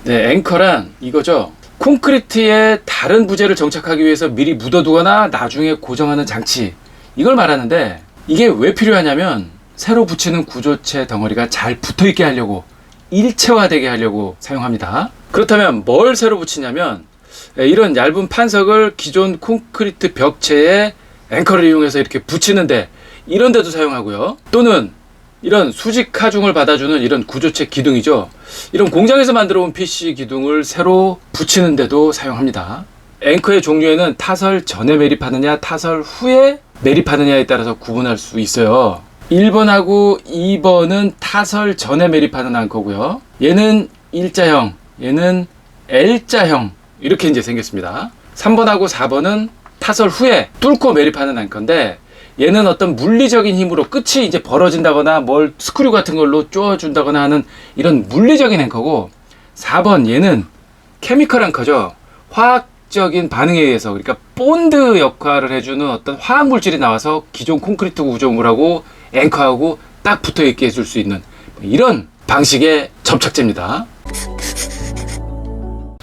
네, 앵커란 이거죠. 콘크리트에 다른 부재를 정착하기 위해서 미리 묻어두거나 나중에 고정하는 장치, 이걸 말하는데, 이게 왜 필요하냐면 새로 붙이는 구조체 덩어리가 잘 붙어있게 하려고, 일체화되게 하려고 사용합니다. 그렇다면 뭘 새로 붙이냐면, 이런 얇은 판석을 기존 콘크리트 벽체에 앵커를 이용해서 이렇게 붙이는데, 이런 데도 사용하고요. 또는 이런 수직 하중을 받아주는 이런 구조체 기둥이죠. 이런 공장에서 만들어 온 PC 기둥을 새로 붙이는 데도 사용합니다. 앵커의 종류에는 타설 전에 매립하느냐 타설 후에 매립하느냐에 따라서 구분할 수 있어요. 1번하고 2번은 타설 전에 매립하는 앵커고요. 얘는 일자형, 얘는 L자형, 이렇게 이제 생겼습니다. 3번하고 4번은 타설 후에 뚫고 매립하는 앵커인데, 얘는 어떤 물리적인 힘으로 끝이 이제 벌어진다거나 뭘 스크류 같은 걸로 쪼아준다거나 하는 이런 물리적인 앵커고, 4번 얘는 케미컬 앵커죠. 화학적인 반응에 의해서, 그러니까 본드 역할을 해주는 어떤 화학 물질이 나와서 기존 콘크리트 구조물하고 앵커하고 딱 붙어 있게 해줄 수 있는 이런 방식의 접착제입니다.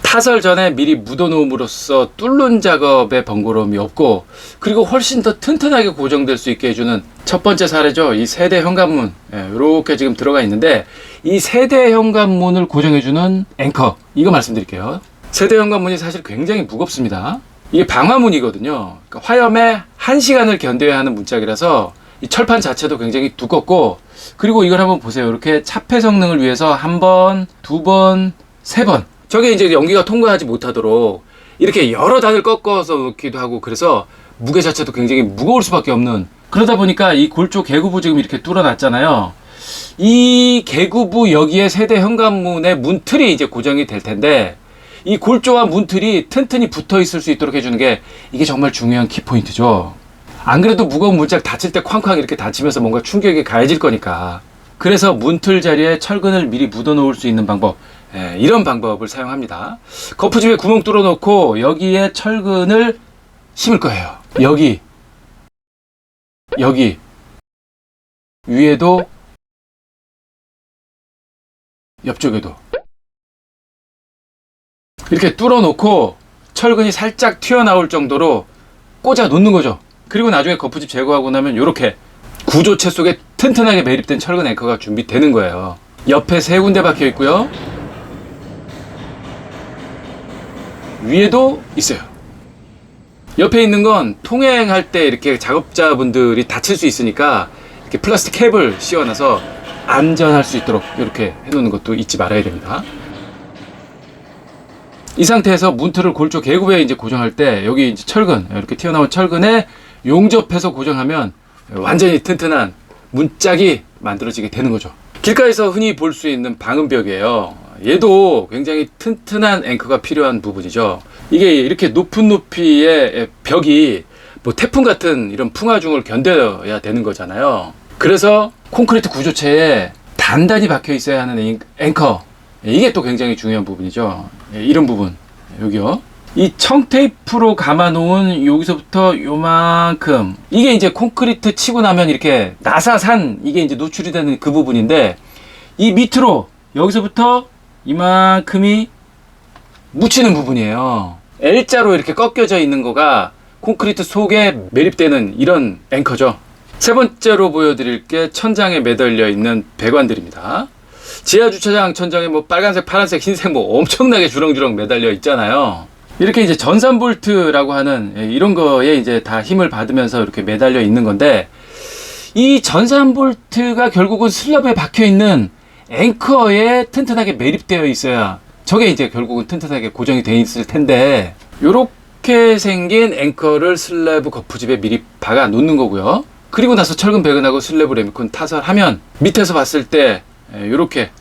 타설 전에 미리 묻어놓음으로써 뚫는 작업에 번거로움이 없고, 그리고 훨씬 더 튼튼하게 고정될 수 있게 해주는 첫 번째 사례죠. 이 세대 현관문, 이렇게 지금 들어가 있는데, 이 세대 현관문을 고정해주는 앵커, 이거 말씀드릴게요. 세대 현관문이 사실 굉장히 무겁습니다. 이게 방화문이거든요. 그러니까 화염에 1시간을 견뎌야 하는 문짝이라서 이 철판 자체도 굉장히 두껍고, 그리고 이걸 한번 보세요. 이렇게 차폐 성능을 위해서 한 번, 두 번, 세 번, 저게 이제 연기가 통과하지 못하도록 이렇게 여러 단을 꺾어서 놓기도 하고, 그래서 무게 자체도 굉장히 무거울 수밖에 없는, 그러다 보니까 이 골조 개구부 지금 이렇게 뚫어놨잖아요. 이 개구부 여기에 세대 현관문의 문틀이 이제 고정이 될 텐데, 이 골조와 문틀이 튼튼히 붙어 있을 수 있도록 해주는 게 이게 정말 중요한 키포인트죠. 안 그래도 무거운 문짝 다칠 때 쾅쾅 이렇게 다치면서 뭔가 충격이 가해질 거니까. 그래서 문틀 자리에 철근을 미리 묻어 놓을 수 있는 방법, 이런 방법을 사용합니다. 거푸집에 구멍 뚫어 놓고 여기에 철근을 심을 거예요. 여기 위에도 옆쪽에도 이렇게 뚫어 놓고 철근이 살짝 튀어나올 정도로 꽂아 놓는 거죠. 그리고 나중에 거푸집 제거하고 나면 이렇게 구조체 속에 튼튼하게 매립된 철근 앵커가 준비되는 거예요. 옆에 3군데 박혀 있고요. 위에도 있어요. 옆에 있는 건 통행할 때 이렇게 작업자분들이 다칠 수 있으니까 이렇게 플라스틱 캡을 씌워놔서 안전할 수 있도록 이렇게 해놓는 것도 잊지 말아야 됩니다. 이 상태에서 문틀을 골조 개구부에 이제 고정할 때 여기 이제 철근, 이렇게 튀어나온 철근에 용접해서 고정하면 완전히 튼튼한 문짝이 만들어지게 되는 거죠. 길가에서 흔히 볼 수 있는 방음벽이에요. 얘도 굉장히 튼튼한 앵커가 필요한 부분이죠. 이게 이렇게 높은 높이의 벽이 뭐 태풍 같은 이런 풍화중을 견뎌야 되는 거잖아요. 그래서 콘크리트 구조체에 단단히 박혀 있어야 하는 앵커, 이게 또 굉장히 중요한 부분이죠. 이런 부분, 여기요. 이 청테이프로 감아놓은 여기서부터 요만큼, 이게 이제 콘크리트 치고 나면 이렇게 나사산, 이게 이제 노출이 되는 그 부분인데, 이 밑으로 여기서부터 이만큼이 묻히는 부분이에요. L자로 이렇게 꺾여져 있는 거가 콘크리트 속에 매립되는 이런 앵커죠. 세 번째로 보여드릴 게 천장에 매달려 있는 배관들입니다. 지하주차장 천장에 뭐 빨간색, 파란색, 흰색 뭐 엄청나게 주렁주렁 매달려 있잖아요. 이렇게 이제 전산볼트라고 하는 이런 거에 이제 다 힘을 받으면서 이렇게 매달려 있는 건데, 이 전산볼트가 결국은 슬럽에 박혀 있는 앵커에 튼튼하게 매립되어 있어야 저게 이제 결국은 튼튼하게 고정이 되어 있을 텐데, 요렇게 생긴 앵커를 슬래브 거푸집에 미리 박아 놓는 거고요. 그리고 나서 철근 배근하고 슬래브 레미콘 타설하면 밑에서 봤을 때 요렇게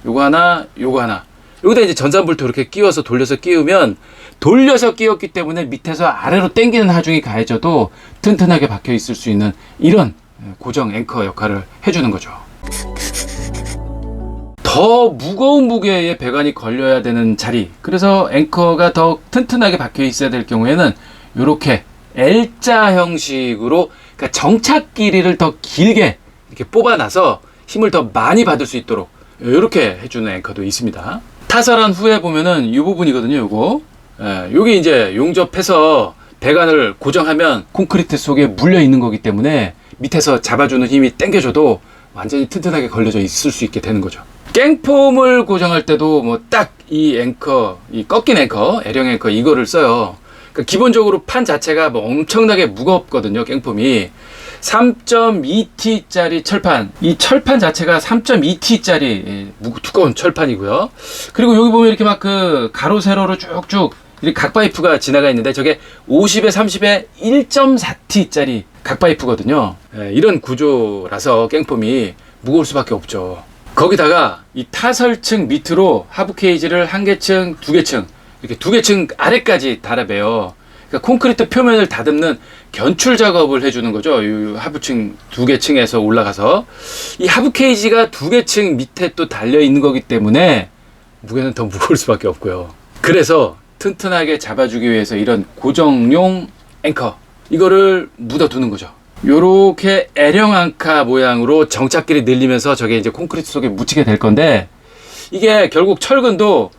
요거 하나 요거 하나, 여기다 이제 전산볼트 이렇게 끼워서 돌려서 끼우면, 돌려서 끼웠기 때문에 밑에서 아래로 당기는 하중이 가해져도 튼튼하게 박혀 있을 수 있는 이런 고정 앵커 역할을 해주는 거죠. 더 무거운 무게의 배관이 걸려야 되는 자리, 그래서 앵커가 더 튼튼하게 박혀 있어야 될 경우에는 이렇게 L자 형식으로, 그러니까 정착 길이를 더 길게 이렇게 뽑아놔서 힘을 더 많이 받을 수 있도록 이렇게 해주는 앵커도 있습니다. 타설한 후에 보면은 이 부분이거든요. 요거. 예, 요게 이제 용접해서 배관을 고정하면 콘크리트 속에 물려 있는 거기 때문에 밑에서 잡아주는 힘이 당겨줘도 완전히 튼튼하게 걸려져 있을 수 있게 되는 거죠. 깽폼을 고정할 때도 뭐 딱 이 앵커, 이 꺾인 앵커, L형 앵커 이거를 써요. 그러니까 기본적으로 판 자체가 뭐 엄청나게 무겁거든요. 깽폼이 3.2T짜리 철판, 이 철판 자체가 3.2T짜리 두꺼운 철판이고요. 그리고 여기 보면 이렇게 막 그 가로 세로로 쭉쭉 이렇게 각파이프가 지나가 있는데 저게 50에 30에 1.4T짜리 각파이프거든요. 이런 구조라서 깽폼이 무거울 수밖에 없죠. 거기다가 이 타설층 밑으로 하부 케이지를 한 개층, 두 개층, 이렇게 두 개층 아래까지 달아배요. 그러니까 콘크리트 표면을 다듬는 견출 작업을 해주는 거죠. 이 하부층 두 개층에서 올라가서 이 하부 케이지가 두 개층 밑에 또 달려 있는 거기 때문에 무게는 더 무거울 수밖에 없고요. 그래서 튼튼하게 잡아주기 위해서 이런 고정용 앵커 이거를 묻어두는 거죠. 요렇게 L형 앙카 모양으로 정착끼리 늘리면서 저게 이제 콘크리트 속에 묻히게 될 건데, 이게 결국 철근도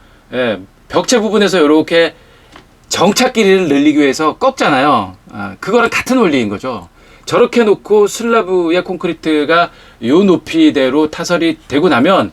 벽체 부분에서 요렇게 정착 길이를 늘리기 위해서 꺾잖아요. 그거랑 같은 원리인 거죠. 저렇게 놓고 슬라브의 콘크리트가 요 높이대로 타설이 되고 나면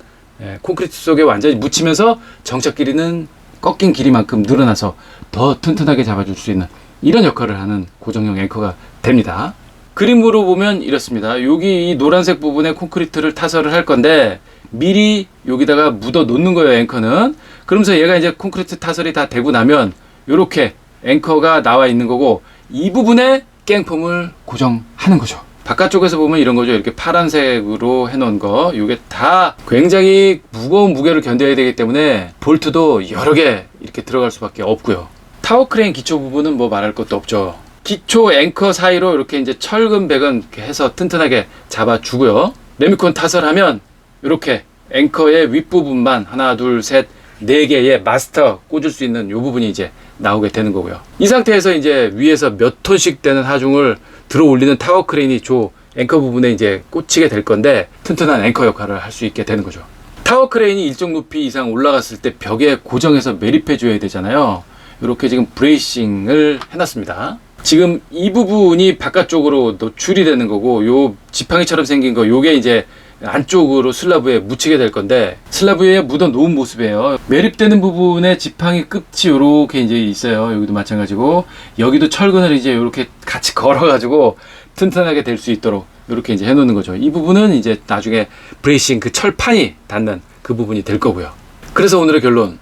콘크리트 속에 완전히 묻히면서 정착 길이는 꺾인 길이만큼 늘어나서 더 튼튼하게 잡아줄 수 있는 이런 역할을 하는 고정형 앵커가 됩니다. 그림으로 보면 이렇습니다. 여기 이 노란색 부분에 콘크리트를 타설을 할 건데 미리 여기다가 묻어 놓는 거예요, 앵커는. 그러면서 얘가 이제 콘크리트 타설이 다 되고 나면 이렇게 앵커가 나와 있는 거고, 이 부분에 깽폼을 고정하는 거죠. 바깥쪽에서 보면 이런 거죠. 이렇게 파란색으로 해놓은 거. 이게 다 굉장히 무거운 무게를 견뎌야 되기 때문에 볼트도 여러 개 이렇게 들어갈 수밖에 없고요. 타워 크레인 기초 부분은 뭐 말할 것도 없죠. 기초 앵커 사이로 이렇게 이제 철근 배관 해서 튼튼하게 잡아주고요. 레미콘 타설하면 이렇게 앵커의 윗부분만 하나, 둘, 셋, 네 개의 마스터 꽂을 수 있는 이 부분이 이제 나오게 되는 거고요. 이 상태에서 이제 위에서 몇 톤씩 되는 하중을 들어 올리는 타워 크레인이 저 앵커 부분에 이제 꽂히게 될 건데 튼튼한 앵커 역할을 할 수 있게 되는 거죠. 타워 크레인이 일정 높이 이상 올라갔을 때 벽에 고정해서 매립해 줘야 되잖아요. 이렇게 지금 브레이싱을 해놨습니다. 지금 이 부분이 바깥쪽으로 노출이 되는 거고, 요 지팡이처럼 생긴 거 요게 이제 안쪽으로 슬라브에 묻히게 될 건데, 슬라브에 묻어 놓은 모습이에요. 매립되는 부분에 지팡이 끝이 요렇게 이제 있어요. 여기도 마찬가지고, 여기도 철근을 이제 요렇게 같이 걸어가지고 튼튼하게 될 수 있도록 요렇게 이제 해놓는 거죠. 이 부분은 이제 나중에 브레이싱 그 철판이 닿는 그 부분이 될 거고요. 그래서 오늘의 결론,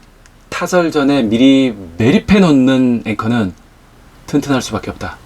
타설 전에 미리 매립해 놓는 앵커는 튼튼할 수밖에 없다.